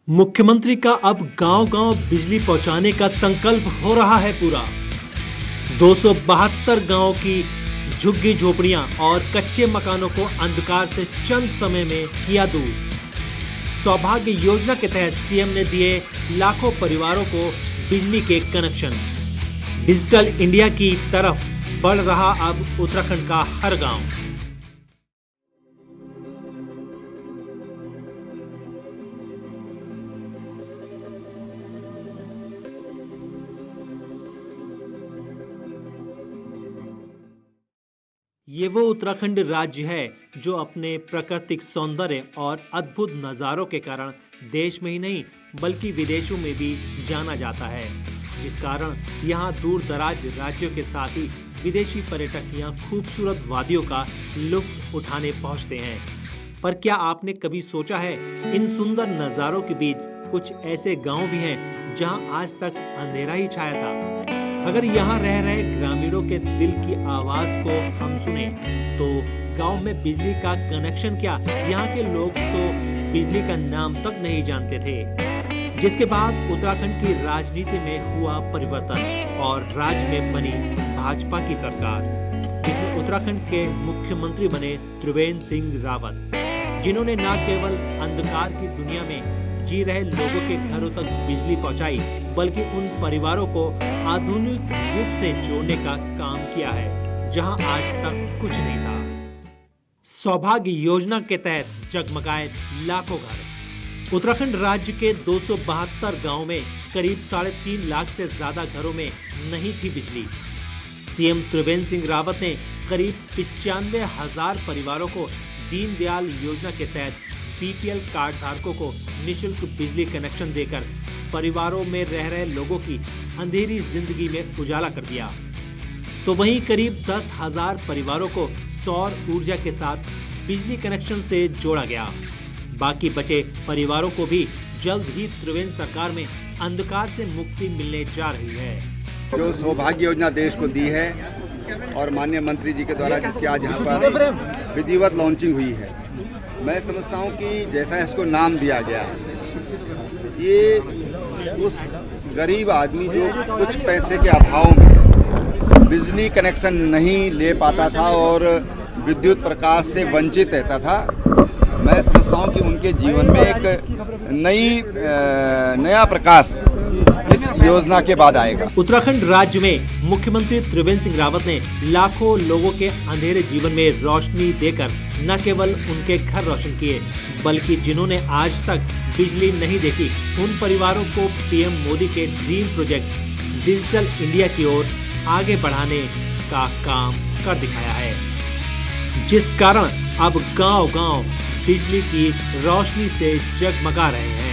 मुख्यमंत्री का अब गांव-गांव बिजली पहुंचाने का संकल्प हो रहा है पूरा। 272 गांव की झुग्गी झोपड़ियां और कच्चे मकानों को अंधकार से चंद समय में किया दूर। सौभाग्य योजना के तहत सीएम ने दिए लाखों परिवारों को बिजली के कनेक्शन। डिजिटल इंडिया की तरफ बढ़ रहा अब उत्तराखंड का हर गांव। ये वो उत्तराखंड राज्य है जो अपने प्राकृतिक सौंदर्य और अद्भुत नज़ारों के कारण देश में ही नहीं बल्कि विदेशों में भी जाना जाता है, जिस कारण यहाँ दूर दराज राज्यों के साथ ही विदेशी पर्यटक यहाँ खूबसूरत वादियों का लुत्फ उठाने पहुँचते हैं। पर क्या आपने कभी सोचा है इन सुंदर नज़ारों के बीच कुछ ऐसे गांव भी हैं जहां आज तक अंधेरा ही छाया था? अगर यहाँ रह रहे ग्रामीणों के दिल की आवाज को हम सुने तो गांव में बिजली का कनेक्शन क्या, यहाँ के लोग तो बिजली का नाम तक नहीं जानते थे। जिसके बाद उत्तराखंड की राजनीति में हुआ परिवर्तन और राज्य में बनी भाजपा की सरकार, जिसमें उत्तराखंड के मुख्यमंत्री बने त्रिवेंद्र सिंह रावत, जिन्होंने न केवल अंधकार की दुनिया में जी रहे लोगों के घरों तक बिजली पहुंचाई बल्कि उन परिवारों को आधुनिक युग से जोड़ने का काम किया है जहां आज तक कुछ नहीं था। सौभाग्य योजना के तहत जगमगाए लाखों घर। उत्तराखंड राज्य के 272 गांव में करीब 3.5 लाख से ज्यादा घरों में नहीं थी बिजली। सीएम त्रिवेंद्र सिंह रावत ने करीब 95,000 परिवारों को दीनदयाल योजना के तहत बीपीएल कार्ड धारकों को निशुल्क बिजली कनेक्शन देकर परिवारों में रह रहे लोगों की अंधेरी जिंदगी में उजाला कर दिया। तो वहीं करीब 10,000 परिवारों को सौर ऊर्जा के साथ बिजली कनेक्शन से जोड़ा गया। बाकी बचे परिवारों को भी जल्द ही त्रिवेंद्र सरकार में अंधकार से मुक्ति मिलने जा रही है। जो सौभाग्य योजना देश को दी है और माननीय मंत्री जी के द्वारा जिसकी आज यहाँ पर विधिवत लॉन्चिंग हुई है, मैं समझता हूँ कि जैसा इसको नाम दिया गया है, ये उस गरीब आदमी जो कुछ पैसे के अभाव में बिजली कनेक्शन नहीं ले पाता था और विद्युत प्रकाश से वंचित रहता था, मैं समझता हूँ कि उनके जीवन में एक नया प्रकाश इस योजना के बाद आएगा। उत्तराखंड राज्य में मुख्यमंत्री त्रिवेंद्र सिंह रावत ने लाखों लोगों के अंधेरे जीवन में रोशनी देकर न केवल उनके घर रोशन किए बल्कि जिन्होंने आज तक बिजली नहीं देखी उन परिवारों को पीएम मोदी के ड्रीम प्रोजेक्ट डिजिटल इंडिया की ओर आगे बढ़ाने का काम कर दिखाया है, जिस कारण अब गांव-गांव बिजली की रोशनी से जगमगा रहे हैं।